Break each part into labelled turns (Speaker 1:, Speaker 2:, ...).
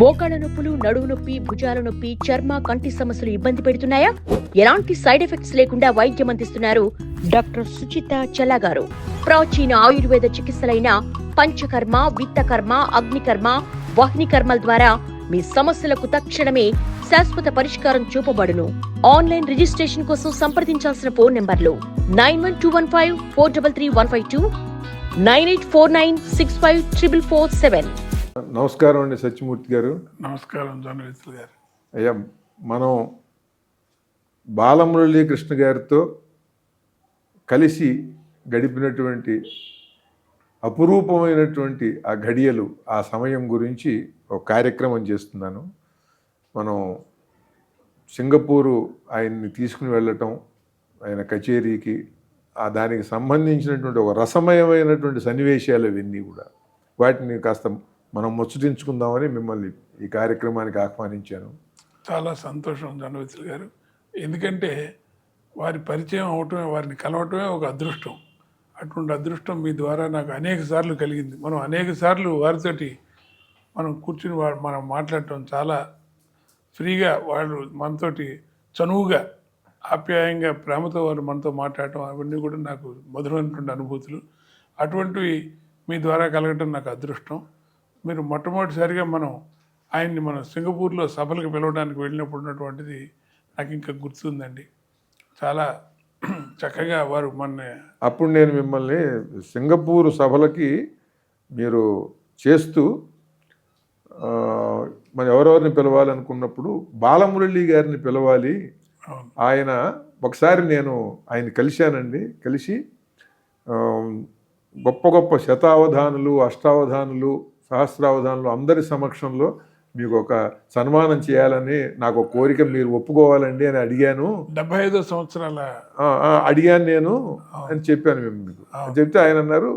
Speaker 1: మోకాళ్ల నొప్పులు, నడుము నొప్పి, భుజాల నొప్పి, చర్మ, కంటి సమస్యలు ఇబ్బంది పెడుతున్నాయా? ఎలాంటి సైడ్ ఎఫెక్ట్స్ లేకుండా వైద్యం అందిస్తున్నారు డాక్టర్ సుచిత చల్లా గారు. ప్రాచీన ఆయుర్వేద చికిత్సలైన పంచకర్మ, విత్తకర్మ, అగ్నికర్మ, వాహినికర్మల ద్వారా మీ సమస్యలకు తక్షణమే శాశ్వత పరిష్కారం చూపబడును. ఆన్లైన్ రిజిస్ట్రేషన్ కోసం సంప్రదించాల్సిన ఫోన్ నంబర్లు 912154335152, 9849654447.
Speaker 2: నమస్కారం అండి సత్యమూర్తి గారు.
Speaker 3: నమస్కారం జర్నలిస్టులు గారు.
Speaker 2: అయ్యా, మనం బాలమురళీకృష్ణ గారితో కలిసి గడిపినటువంటి అపురూపమైనటువంటి ఆ ఘడియలు, ఆ సమయం గురించి ఒక కార్యక్రమం చేస్తున్నాను. మనం సింగపూరు ఆయన్ని తీసుకుని వెళ్ళటం, ఆయన కచేరీకి, దానికి సంబంధించినటువంటి ఒక రసమయమైనటువంటి సన్నివేశాలు ఇవన్నీ కూడా, వాటిని కాస్త మనం ముచ్చటించుకుందామని మిమ్మల్ని ఈ కార్యక్రమానికి ఆహ్వానించాను.
Speaker 3: చాలా సంతోషం జర్నలిస్టులు గారు. ఎందుకంటే వారి పరిచయం అవటమే, వారిని కలవటమే ఒక అదృష్టం. అటువంటి అదృష్టం మీ ద్వారా నాకు అనేక సార్లు కలిగింది. మనం అనేక సార్లు వారితోటి మనం కూర్చుని మనం మాట్లాడటం, చాలా ఫ్రీగా వాళ్ళు మనతోటి చనువుగా, ఆప్యాయంగా, ప్రేమతో వారు మనతో మాట్లాడటం, అవన్నీ కూడా నాకు మధురమైనటువంటి అనుభూతులు. అటువంటివి మీ ద్వారా కలగటం నాకు అదృష్టం. మీరు మొట్టమొదటిసారిగా ఆయన్ని మనం సింగపూర్లో సభలకు పిలవడానికి వెళ్ళినప్పుడు ఉన్నటువంటిది నాకు ఇంకా గుర్తుందండి. చాలా చక్కగా వారు
Speaker 2: అప్పుడు నేను మిమ్మల్ని సింగపూర్ సభలకి మీరు చేస్తూ మరి ఎవరెవరిని పిలవాలనుకున్నప్పుడు బాలమురళి గారిని పిలవాలి. ఆయన ఒకసారి నేను ఆయన కలిశానండి. కలిసి గొప్ప గొప్ప శతావధానులు, అష్టావధానులు, సహస్రావధానులు అందరి సమక్షంలో మీకు ఒక సన్మానం చేయాలని నాకు ఒక కోరిక, మీరు ఒప్పుకోవాలండి అని అడిగాను.
Speaker 3: 75 సంవత్సరాల
Speaker 2: అడిగాను నేను అని చెప్పాను మీకు. చెప్తే ఆయన అన్నారు,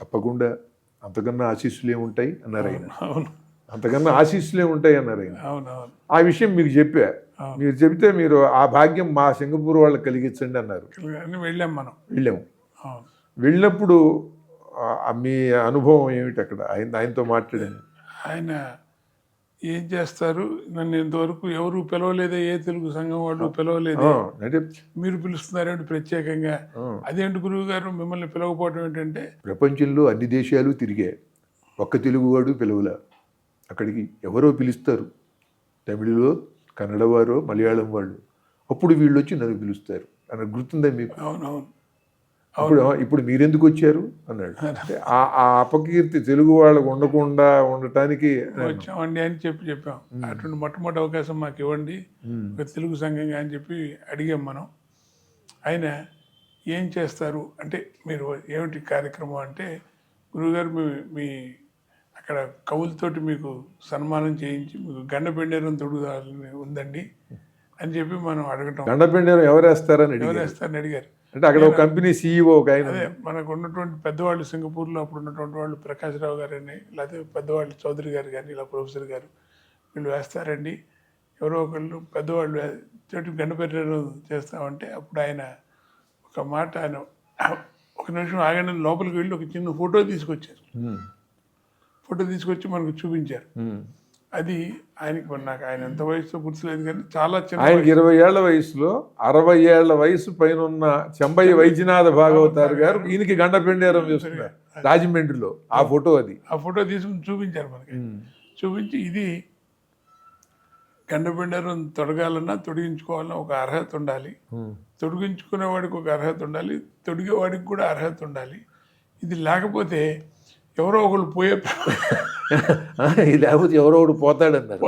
Speaker 2: తప్పకుండా, అంతకన్నా ఆశీస్సులు ఏముంటాయి అన్నారు ఆయన. అంతకన్నా ఆశీస్సులే ఉంటాయి అన్నారు ఆయన. ఆ విషయం మీకు చెప్పా. మీరు చెబితే మీరు ఆ భాగ్యం మా సింగపూర్ వాళ్ళకి కలిగించండి అన్నారు. వెళ్ళాము. వెళ్ళినప్పుడు మీ అనుభవం ఏమిటి అక్కడ ఆయనతో మాట్లాడాను?
Speaker 3: ఆయన ఏం చేస్తారు, నన్ను ఇంతవరకు ఎవరు పిలవలేదే, ఏ తెలుగు సంఘం వాళ్ళు పిలవలేదే, మీరు పిలుస్తున్నారేంటి ప్రత్యేకంగా, అదేంటి గురువు గారు మిమ్మల్ని పిలవకపోవడం ఏంటంటే,
Speaker 2: ప్రపంచంలో అన్ని దేశాలు తిరిగే ఒక్క తెలుగువాడు పిలవలా. అక్కడికి ఎవరో పిలుస్తారు, తమిళలో, కన్నడ వారో, మలయాళం వాళ్ళు. అప్పుడు వీళ్ళు వచ్చి నన్ను పిలుస్తారు అని గుర్తుందా మీకు?
Speaker 3: అవునవును.
Speaker 2: ఇప్పుడు మీరెందుకు వచ్చారు అన్నాడు. ఆ అపకీర్తి తెలుగు వాళ్ళకు ఉండకుండా ఉండటానికి
Speaker 3: వచ్చామండి అని చెప్పాం. అటువంటి మొట్టమొదటి అవకాశం మాకు ఇవ్వండి ఒక తెలుగు సంఘంగా అని చెప్పి అడిగాం మనం. ఆయన ఏం చేస్తారు అంటే, మీరు ఏమిటి కార్యక్రమం అంటే, గురువుగారు మీ అక్కడ కవులతోటి మీకు సన్మానం చేయించి మీకు గండపెండేరం తొడుగుదాలని ఉందండి అని చెప్పి మనం అడగటం.
Speaker 2: గండపెండేరం ఎవరేస్తారని
Speaker 3: అడిగారు.
Speaker 2: అంటే అక్కడ ఒక కంపెనీ సీఈఓ ఒక ఆయన.
Speaker 3: అదే మనకు ఉన్నటువంటి పెద్దవాళ్ళు సింగపూర్లో అప్పుడు ఉన్నటువంటి వాళ్ళు, ప్రకాశ్రావు గారని, లేకపోతే పెద్దవాళ్ళు చౌదరి గారు కానీ, ఇలా ప్రొఫెసర్ గారు, వీళ్ళు వేస్తారండి, ఎవరో ఒకళ్ళు పెద్దవాళ్ళు చెట్టు గండపెండేరం చేస్తామంటే, అప్పుడు ఆయన ఒక మాట, ఆయన ఒక నిమిషం ఆగండి, లోపలికి వెళ్ళి ఒక చిన్న ఫోటో తీసుకొచ్చారు. ఫోటో తీసుకొచ్చి మనకు చూపించారు. అది ఆయనకి, నాకు ఆయన ఎంత వయసులో గుర్తులేదు కానీ చాలా చిన్న.
Speaker 2: ఆయనకి 20 ఏళ్ల వయసులో 60 ఏళ్ల వయసు పైన ఉన్న చెంబై వైద్యనాథ భాగవతారు గారు ఈయనకి గండపెండేరం చేస్తున్నారు రాజమండ్రిలో. ఆ ఫోటో
Speaker 3: తీసుకుని చూపించారు మనకి. చూపించి, ఇది గండపెండేరం తొడగాలన్నా, తొడిగించుకోవాలన్నా ఒక అర్హత ఉండాలి, తొడిగించుకునేవాడికి ఒక అర్హత ఉండాలి, తొడిగేవాడికి కూడా అర్హత ఉండాలి. ఇది లేకపోతే ఎవరో ఒకళ్ళు
Speaker 2: లేకపోతే ఎవరో ఒకడు పోతాడన్నారు.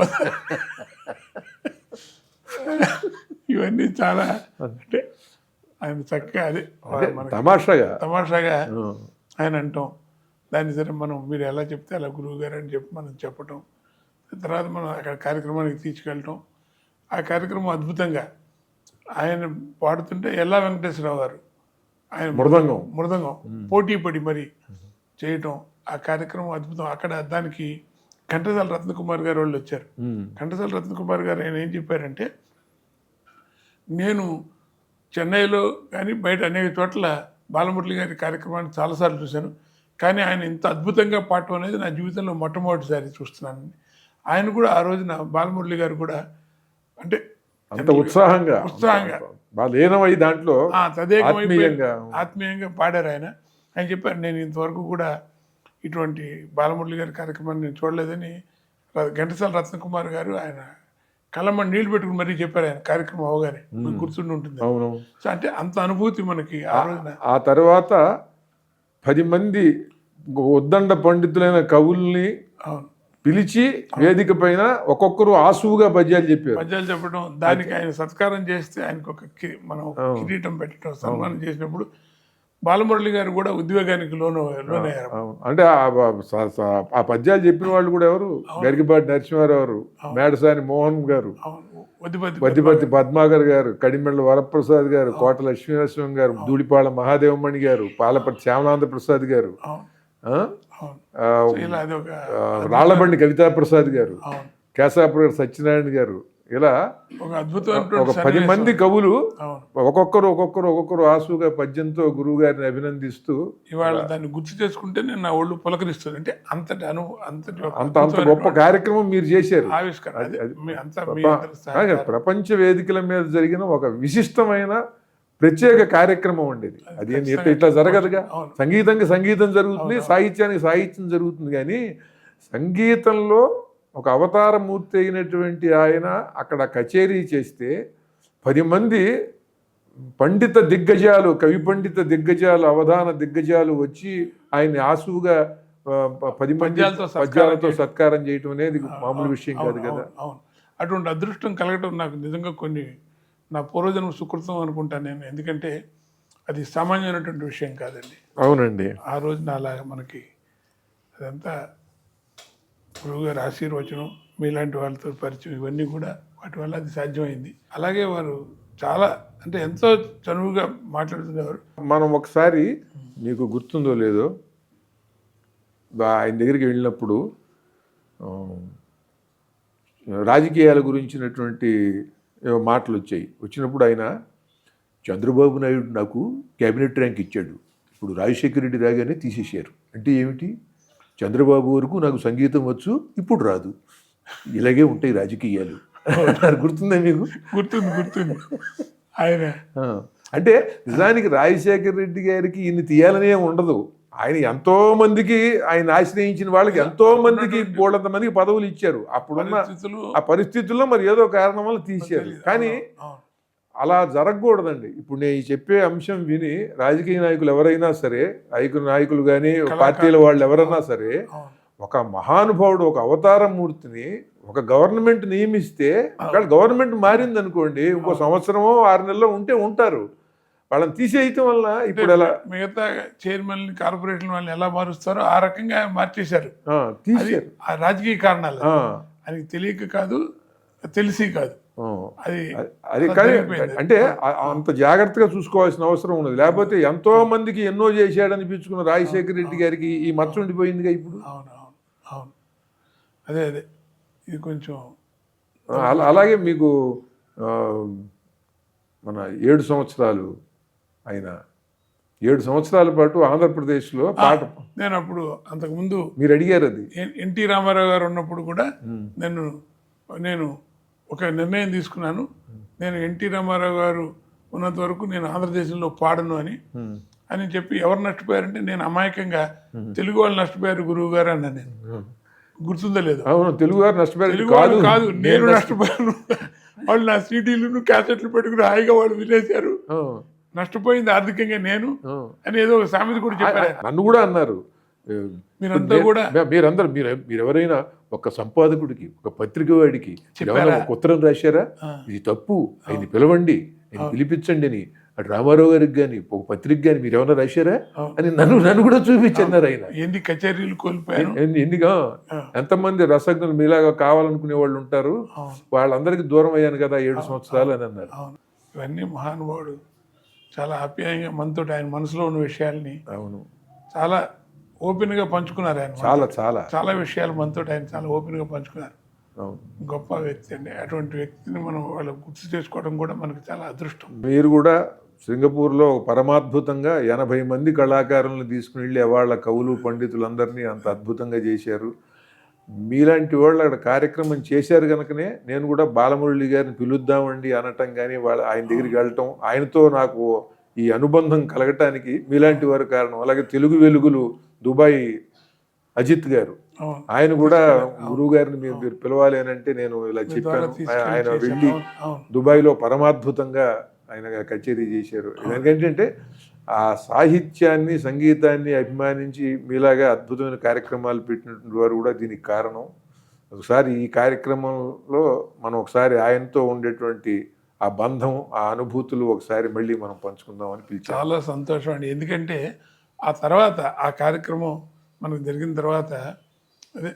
Speaker 3: ఇవన్నీ చాలా అంటే ఆయన చక్కగా అదే
Speaker 2: తమాషాగా
Speaker 3: ఆయన అంటాం. దాన్ని సరే మీరు ఎలా చెప్తే అలా గురువు గారు అని చెప్పి మనం చెప్పటం, తర్వాత మనం అక్కడ కార్యక్రమానికి తీసుకెళ్ళటం. ఆ కార్యక్రమం అద్భుతంగా ఆయన పాడుతుంటే ఎల్లా వెంకటేశ్వరరావు గారు ఆయన మృదంగం పోటీ పడి మరి చేయటం. ఆ కార్యక్రమం అద్భుతం. అక్కడ దానికి ఘంటసాల రత్నకుమార్ గారు వాళ్ళు వచ్చారు. ఘంటసాల రత్నకుమార్ గారు ఆయన ఏం చెప్పారంటే, నేను చెన్నైలో కానీ బయట అనేక చోట్ల బాలమురళి గారి కార్యక్రమాన్ని చాలాసార్లు చూశాను, కానీ ఆయన ఇంత అద్భుతంగా పాడటం అనేది నా జీవితంలో మొట్టమొదటిసారి చూస్తున్నాను. ఆయన కూడా ఆ రోజున బాలమురళి గారు కూడా అంటే
Speaker 2: అంత ఉత్సాహంగా
Speaker 3: ఉత్సాహంగా
Speaker 2: వాళ్ళు లీనమై దాంట్లో
Speaker 3: తదేకమైపోయి
Speaker 2: ఆత్మీయంగా
Speaker 3: ఆత్మీయంగా పాడారు ఆయన. ఆయన చెప్పారు, నేను ఇంతవరకు కూడా ఇటువంటి బాలమురళి గారి కార్యక్రమాన్ని నేను చూడలేదని ఘంటసాల రత్నకుమార్ గారు ఆయన కళ్ళమ్మ నీళ్లు పెట్టుకుని మరీ చెప్పారు ఆయన కార్యక్రమం అవగానే. మీకు గుర్తుండి ఉంటుంది.
Speaker 2: అవును.
Speaker 3: సో అంటే అంత అనుభూతి మనకి ఆ రోజున.
Speaker 2: ఆ తర్వాత 10 మంది ఉద్దండ పండితులైన కవుల్ని
Speaker 3: అవును
Speaker 2: పిలిచి వేదిక పైన ఒక్కొక్కరు ఆసువుగా పద్యాలు చెప్పారు.
Speaker 3: పద్యాలు చెప్పడం, దానికి ఆయన సత్కారం చేస్తే ఆయనకు ఒక మనం కిరీటం పెట్టడం, సన్మానం చేసినప్పుడు బాలమురళి గారు కూడా ఉద్వేగానికి లోనయ్యారు.
Speaker 2: అంటే ఆ పద్యాలు చెప్పిన వాళ్ళు కూడా ఎవరు? గరికపాటి నరసింహారావు, మేడసాని మోహన్ గారు, వద్దిపర్తి పద్మాకర్ గారు, కడిమెళ్ళ వరప్రసాద్ గారు, కోట లక్ష్మీనరసింహం గారు, ధూళిపాళ మహాదేవమణి గారు, పాలపర్తి శ్యామలాంధ్ర ప్రసాద్ గారు, రాళ్లబండి కవితాప్రసాద్ గారు, కేశాపుర సత్యనారాయణ గారు, ఇలా ఒక 10 మంది కవులు ఒక్కొక్కరు ఆసుగా పద్యంతో గురువు గారిని అభినందిస్తూ
Speaker 3: ఇవాళ దాన్ని గుర్తు చేసుకుంటే నేను నా ఒళ్ళు పులకరిస్తుంది. అంటే
Speaker 2: అంత గొప్ప కార్యక్రమం మీరు చేశారు. ప్రపంచ వేదికల మీద జరిగిన ఒక విశిష్టమైన ప్రత్యేక కార్యక్రమం ఉండేది. అది ఇట్లా జరగదుగా. సంగీతం జరుగుతుంది, సాహిత్యానికి సాహిత్యం జరుగుతుంది, కానీ సంగీతంలో ఒక అవతారమూర్తి అయినటువంటి ఆయన అక్కడ కచేరీ చేస్తే 10 మంది పండిత దిగ్గజాలు, కవి పండిత దిగ్గజాలు, అవధాన దిగ్గజాలు వచ్చి ఆయన్ని ఆసువుగా 10 మంది పద్యాలతో సత్కారం చేయటం అనేది మామూలు విషయం కాదు కదా.
Speaker 3: అవును, అటువంటి అదృష్టం కలగటం నాకు నిజంగా కొన్ని నా పూర్వజన్మ సుకృతం అనుకుంటాను నేను. ఎందుకంటే అది సామాన్యమైనటువంటి విషయం కాదండి.
Speaker 2: అవునండి.
Speaker 3: ఆ రోజున అలాగా మనకి అదంతా గురువుగారి ఆశీర్వచనం, మీలాంటి వాళ్ళతో పరిచయం, ఇవన్నీ కూడా వాటి వల్ల అది సాధ్యమైంది. అలాగే వారు చాలా అంటే ఎంతో చనువుగా మాట్లాడుతున్నారు.
Speaker 2: మనం ఒకసారి మీకు గుర్తుందో లేదో ఆయన దగ్గరికి వెళ్ళినప్పుడు రాజకీయాల గురించినటువంటి మాటలు వచ్చినప్పుడు ఆయన, చంద్రబాబు నాయుడు నాకు క్యాబినెట్ ర్యాంక్ ఇచ్చాడు, ఇప్పుడు రాజశేఖర రెడ్డి రాగానే తీసేశారు అంటే ఏమిటి? చంద్రబాబు వరకు నాకు సంగీతం వచ్చు, ఇప్పుడు రాదు, ఇలాగే ఉంటాయి రాజకీయాలు. గుర్తుందా మీకు?
Speaker 3: గుర్తుంది ఆయన.
Speaker 2: అంటే నిజానికి రాజశేఖర రెడ్డి గారికి ఇన్ని తీయాలనే ఉండదు. ఆయన ఎంతో మందికి, ఆయన ఆశ్రయించిన వాళ్ళకి ఎంతో మందికి బోళ్ళంత మందికి పదవులు ఇచ్చారు. అప్పుడున్న ఆ పరిస్థితుల్లో మరి ఏదో కారణం వల్ల తీశారు. కానీ అలా జరగకూడదండి. ఇప్పుడు నేను చెప్పే అంశం విని రాజకీయ నాయకులు ఎవరైనా సరే, నాయకులు కానీ పార్టీల వాళ్ళు ఎవరైనా సరే, ఒక మహానుభావుడు, ఒక అవతారమూర్తిని ఒక గవర్నమెంట్ నియమిస్తే, ఒకవేళ గవర్నమెంట్ మారింది అనుకోండి, ఇంకో సంవత్సరమో 6 నెలల్లో ఉంటారు. వాళ్ళని తీసేయటం వల్ల ఇప్పుడు ఎలా
Speaker 3: మిగతా చైర్మన్ కార్పొరేషన్ వాళ్ళని ఎలా మారుస్తారో ఆ రకంగా మార్చేశారు.
Speaker 2: తీశారు.
Speaker 3: ఆ రాజకీయ కారణాలు అది తెలియక కాదు, తెలిసి కాదు.
Speaker 2: అది కానీ అంటే అంత జాగ్రత్తగా చూసుకోవాల్సిన అవసరం ఉన్నది. లేకపోతే ఎంతో మందికి ఎన్నో చేశాడనిపించుకున్న రాజశేఖర రెడ్డి గారికి ఈ మచ్చ ఉండిపోయిందిగా ఇప్పుడు.
Speaker 3: అవును, అదే ఇది కొంచెం
Speaker 2: అలాగే మీకు మన 7 సంవత్సరాలు ఆయన 7 సంవత్సరాల పాటు ఆంధ్రప్రదేశ్లో పాట,
Speaker 3: నేను అప్పుడు అంతకుముందు
Speaker 2: మీరు అడిగారు అది,
Speaker 3: ఎన్టీ రామారావు గారు ఉన్నప్పుడు కూడా నేను ఒక నిర్ణయం తీసుకున్నాను. నేను ఎన్టీ రామారావు గారు ఉన్నంత వరకు నేను ఆంధ్రదేశంలో పాడను అని చెప్పి, ఎవరు నష్టపోయారంటే నేను అమాయకంగా తెలుగు వాళ్ళు నష్టపోయారు గురువు గారు అన్నా. నేను గుర్తుందో లేదు.
Speaker 2: అవును, తెలుగు వారు నష్టపోయారు
Speaker 3: కాదు, నేను నష్టపోయాను. వాళ్ళు నా సీడీలు క్యాసెట్లు పెట్టుకుని హాయిగా వాళ్ళు వినేశారు. నష్టపోయింది ఆర్థికంగా నేను అని ఏదో ఒక సామెత కూడా చెప్పారు.
Speaker 2: నన్ను కూడా అన్నారు.
Speaker 3: మీరంతా కూడా
Speaker 2: మీరు ఎవరైనా ఒక సంపాదకుడికి, ఒక పత్రిక వాడికి ఒక ఉత్తరం రాశారా, ఇది తప్పు, ఆయన్ని పిలవండి, ఆయన పిలిపించండి అని అటు రామారావు గారికి కానీ ఒక పత్రిక కానీ మీరు ఏమైనా రాశారా అని నన్ను కూడా చూపించన్నారు. ఆయన
Speaker 3: ఎన్ని కచేరీలు కోల్పోయారు,
Speaker 2: ఎంతమంది రసజ్ఞులు మీలాగా కావాలనుకునే వాళ్ళు ఉంటారు, వాళ్ళందరికీ దూరం అయ్యాను కదా 7 సంవత్సరాలు అని అన్నారు.
Speaker 3: ఇవన్నీ మహానుభావుడు చాలా ఆప్యాయంగా మనతో ఆయన మనసులో ఉన్న విషయాల్ని చాలా ఓపెన్ గా పంచుకున్నారు. ఆయన చాలా విషయాలు మనతో ఆయన చాలా ఓపెన్ గా పంచుకున్నారు. గొప్ప వ్యక్తి అండి. అటువంటి వ్యక్తిని మనం వాళ్ళు గుర్తు చేసుకోవడం కూడా మనకు చాలా అదృష్టం.
Speaker 2: మీరు కూడా సింగపూర్లో పరమాద్భుతంగా 80 మంది కళాకారులను తీసుకుని వెళ్ళి వాళ్ళ కవులు పండితులందరినీ అంత అద్భుతంగా చేశారు. మీలాంటి వాళ్ళు అక్కడ కార్యక్రమం చేశారు కనుకనే నేను కూడా బాలమురళి గారిని పిలుద్దామండి అనటం కానీ ఆయన దగ్గరికి వెళ్ళటం, ఆయనతో నాకు ఈ అనుబంధం కలగటానికి మీలాంటి వారు కారణం. అలాగే తెలుగు వెలుగులు దుబాయ్ అజిత్ గారు, ఆయన కూడా గురువు గారిని మీరు పిలవాలి అని అంటే నేను ఇలా చెప్పాను. ఆయన వెళ్ళి దుబాయ్లో పరమాద్భుతంగా ఆయన కచేరీ చేశారు. ఎందుకంటే ఆ సాహిత్యాన్ని సంగీతాన్ని అభిమానించి మీలాగా అద్భుతమైన కార్యక్రమాలు పెట్టినటువంటి వారు కూడా దీనికి కారణం. ఒకసారి ఈ కార్యక్రమంలో మనం ఒకసారి ఆయనతో ఉండేటువంటి ఆ బంధం, ఆ అనుభూతులు ఒకసారి మళ్ళీ మనం పంచుకుందాం అని పిలిచారు.
Speaker 3: చాలా సంతోషం అండి. ఎందుకంటే ఆ తర్వాత ఆ కార్యక్రమం మనకు జరిగిన తర్వాత అదే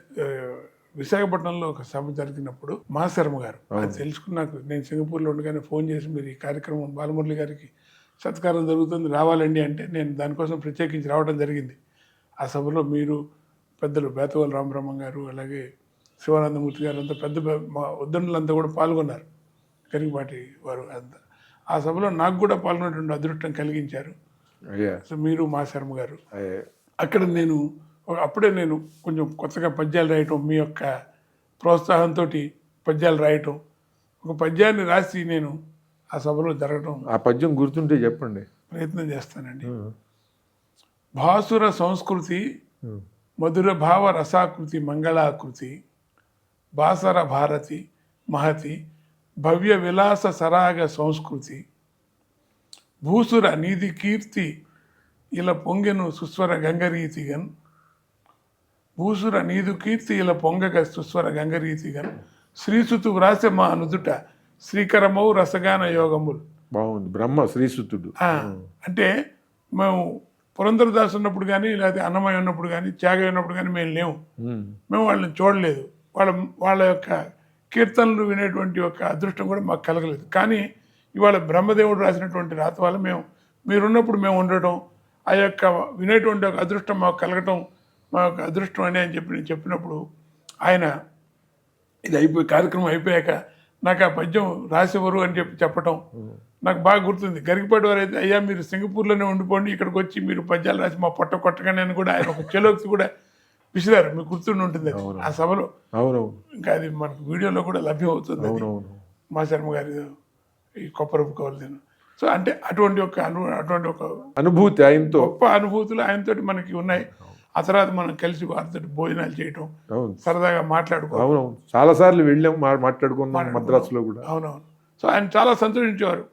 Speaker 3: విశాఖపట్నంలో ఒక సభ జరిగినప్పుడు మాశర్మ గారు అది తెలుసుకున్నాక నేను సింగపూర్లో ఉండగానే ఫోన్ చేసి మీరు ఈ కార్యక్రమం బాలమురళి గారికి సత్కారం జరుగుతుంది రావాలండి అంటే నేను దానికోసం ప్రత్యేకించి రావడం జరిగింది. ఆ సభలో మీరు పెద్దలు బేతవోలు రామబ్రహ్మ గారు, అలాగే శివానందమూర్తి గారు అంతా మా ఉద్దండులంతా కూడా పాల్గొన్నారు, కరిగిపాటి వారు అంతా. ఆ సభలో నాకు కూడా పాల్గొనేటువంటి అదృష్టం కలిగించారు. సో మీరు మాశర్మ గారు అక్కడ నేను అప్పుడే నేను కొంచెం కొత్తగా పద్యాలు రాయటం, మీ యొక్క ప్రోత్సాహంతో పద్యాలు రాయటం, ఒక పద్యాన్ని రాసి నేను ఆ సభలో జరగటం.
Speaker 2: ఆ పద్యం గుర్తుంటే చెప్పండి.
Speaker 3: ప్రయత్నం చేస్తానండి. భాసుర సంస్కృతి మధుర భావ రసాకృతి మంగళాకృతి బాసర భారతి మహతి భవ్య విలాస సరాగ సంస్కృతి భూసుర నీది కీర్తి ఇలా పొంగెను సుస్వర గంగరీతిగన్ భూసుర నీదు కీర్తి ఇలా పొంగగ సుస్వర గంగరీతిగన్ శ్రీసుతు వ్రాసె మా నుదుట శ్రీకరమౌ రసగాన యోగములు.
Speaker 2: బాగుంది. బ్రహ్మ శ్రీసుతుడు
Speaker 3: అంటే మేము పురంధరదాసు ఉన్నప్పుడు కానీ లేకపోతే అన్నమయ్య ఉన్నప్పుడు కానీ త్యాగయ్య ఉన్నప్పుడు కానీ మేము లేవు, మేము వాళ్ళని చూడలేదు, వాళ్ళ యొక్క కీర్తనలు వినేటువంటి ఒక అదృష్టం కూడా మాకు కలగలేదు. కానీ ఇవాళ బ్రహ్మదేవుడు రాసినటువంటి రాత వల్ల మీరున్నప్పుడు మేము ఉండటం, ఆ యొక్క వినేటువంటి ఒక అదృష్టం మాకు కలగటం మా యొక్క అదృష్టం అని చెప్పి నేను చెప్పినప్పుడు ఆయన ఇది కార్యక్రమం అయిపోయాక నాకు ఆ పద్యం రాసేవారు అని చెప్పటం నాకు బాగా గుర్తుంది. గరికపాటి వారు అయితే అయ్యా మీరు సింగపూర్లోనే ఉండిపోండి, ఇక్కడికి వచ్చి మీరు పద్యాలు రాసి మా పొట్ట కొట్టగానే అని కూడా ఆయన ఒక చెలోక్తి కూడా విసిరారు. మీకు గుర్తుండి ఉంటుంది ఆ సభలో. ఇంకా అది మనకు వీడియోలో కూడా లభ్యం అవుతుంది. మా శర్మ గారి ఈ కొప్పరపు కౌలు. సో అంటే అటువంటి ఒక
Speaker 2: అనుభూతి ఆయనతో,
Speaker 3: గొప్ప అనుభూతులు ఆయనతో మనకి ఉన్నాయి. ఆ తర్వాత మనం కలిసి వారితో భోజనాలు చేయటం, సరదాగా మాట్లాడుకోవడం.
Speaker 2: చాలా సార్లు వెళ్ళాం, మాట్లాడుకున్నాం మద్రాసులో కూడా.
Speaker 3: అవునవును. సో ఆయన చాలా సంతోషించేవారు.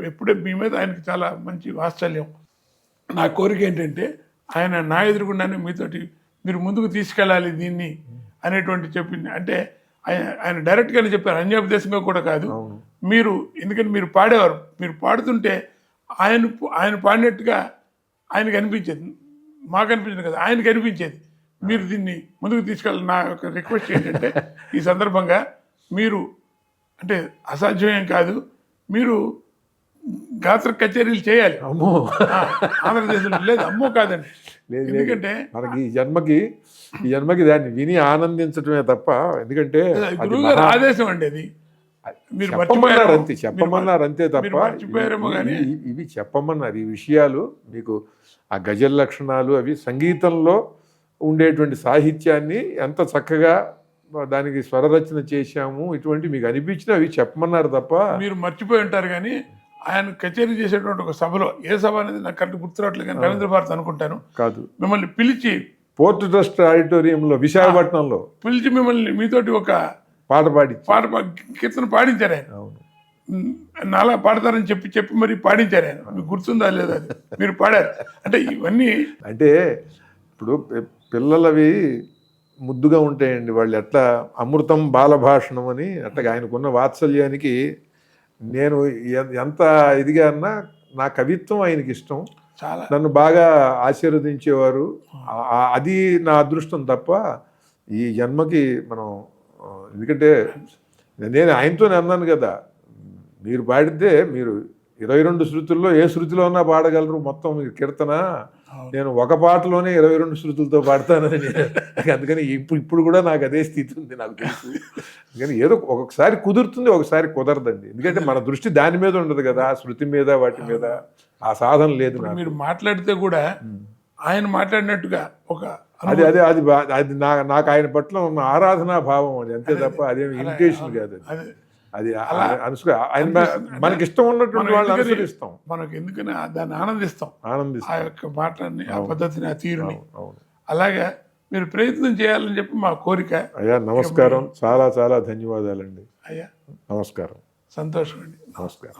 Speaker 3: ఎప్పుడే మీ మీద ఆయనకి చాలా మంచి వాత్సల్యం. నా కోరిక ఏంటంటే ఆయన నా ఎదురుగుండానే మీతోటి మీరు ముందుకు తీసుకెళ్ళాలి దీన్ని అనేటువంటి చెప్పింది. అంటే ఆయన డైరెక్ట్గానే చెప్పారు, అన్యోపదేశంగా కూడా కాదు. మీరు ఎందుకంటే మీరు పాడేవారు, మీరు పాడుతుంటే ఆయన పాడినట్టుగా ఆయనకు అనిపించేది, మాకు అనిపించింది కదా, ఆయనకు అనిపించేది. మీరు దీన్ని ముందుకు తీసుకెళ్ళాలి. నా యొక్క రిక్వెస్ట్ ఏంటంటే ఈ సందర్భంగా మీరు అంటే అసాధ్యమేం కాదు, మీరు గాత్ర కచేరీలు చేయాలి.
Speaker 2: అమ్మో,
Speaker 3: ఆంధ్రదేశంలో లేదు, అమ్మో కాదండి. ఎందుకంటే
Speaker 2: మనకి ఈ జన్మకి దాన్ని విని ఆనందించడమే తప్ప, ఎందుకంటే
Speaker 3: గురువు గారు ఆదేశం అండి అది. మీరు
Speaker 2: చెప్పమన్నారు అంతే తప్ప
Speaker 3: మర్చిపోయారేమో కానీ
Speaker 2: ఇవి చెప్పమన్నారు. ఈ విషయాలు మీకు ఆ గజల్ లక్షణాలు అవి సంగీతంలో ఉండేటువంటి సాహిత్యాన్ని ఎంత చక్కగా దానికి స్వరరచన చేశాము, ఇటువంటి మీకు అనిపించిన అవి చెప్పమన్నారు తప్ప
Speaker 3: మీరు మర్చిపోయి ఉంటారు. కానీ ఆయన కచేరీ చేసేటువంటి ఒక సభలో, ఏ సభ అనేది నాకు కరెక్ట్ గుర్తురావట్లేదు కానీ రవీంద్ర భారతి అనుకుంటాను,
Speaker 2: కాదు,
Speaker 3: మిమ్మల్ని పిలిచి
Speaker 2: పోర్ట్ ట్రస్ట్ ఆడిటోరియంలో విశాఖపట్నంలో
Speaker 3: పిలిచి మిమ్మల్ని మీతోటి ఒక
Speaker 2: పాట
Speaker 3: కీర్తన పాడించారు ఆయన. నాలా పాడతారని చెప్పి మరి పాడించారు ఆయన. మీకు గుర్తుందా లేదా అది? మీరు పాడారు. అంటే ఇవన్నీ
Speaker 2: అంటే ఇప్పుడు పిల్లలవి ముద్దుగా ఉంటాయండి. వాళ్ళు ఎట్లా అమృతం బాలభాషణం అని అట్లా ఆయనకున్న వాత్సల్యానికి నేను ఎంత ఇదిగా అన్నా నా కవిత్వం ఆయనకి ఇష్టం,
Speaker 3: చాలా
Speaker 2: నన్ను బాగా ఆశీర్వదించేవారు. అది నా అదృష్టం తప్ప ఈ జన్మకి మనం, ఎందుకంటే నేను ఆయనతోనే అన్నాను కదా, మీరు పాడితే మీరు 22 శృతుల్లో ఏ శృతిలో ఉన్నా పాడగలరు మొత్తం మీరు కీర్తన, నేను ఒక పాటలోనే 22 శృతులతో పాడతానని. అందుకని ఇప్పుడు కూడా నాకు అదే స్థితి ఉంది, నాకు తెలుసు. కానీ ఏదో ఒక్కొక్కసారి కుదురుతుంది, ఒకసారి కుదరదండి. ఎందుకంటే మన దృష్టి దాని మీద ఉండదు కదా, శృతి మీద వాటి మీద ఆ సాధన లేదు.
Speaker 3: మీరు మాట్లాడితే కూడా ఆయన మాట్లాడినట్టుగా ఒక
Speaker 2: అది నాకు ఆయన పట్ల ఉన్న ఆరాధనా భావం అది, అంతే తప్ప అదేమి ఇమిటేషన్ కాదు అది.
Speaker 3: అది
Speaker 2: అది ఆయన మనకి ఇష్టం ఉన్నటువంటి వాళ్ళని అనుసరిస్తాం,
Speaker 3: మనకు ఎందుకని దాన్ని ఆనందిస్తాం ఆ యొక్క మాటని, ఆ పద్ధతిని, ఆ తీరుని.
Speaker 2: అవును.
Speaker 3: అలాగే మీరు ప్రయత్నం చేయాలని చెప్పి మా కోరిక.
Speaker 2: అయ్యా నమస్కారం, చాలా చాలా ధన్యవాదాలండి.
Speaker 3: అయ్యా
Speaker 2: నమస్కారం.
Speaker 3: సంతోషం అండి.
Speaker 2: నమస్కారం.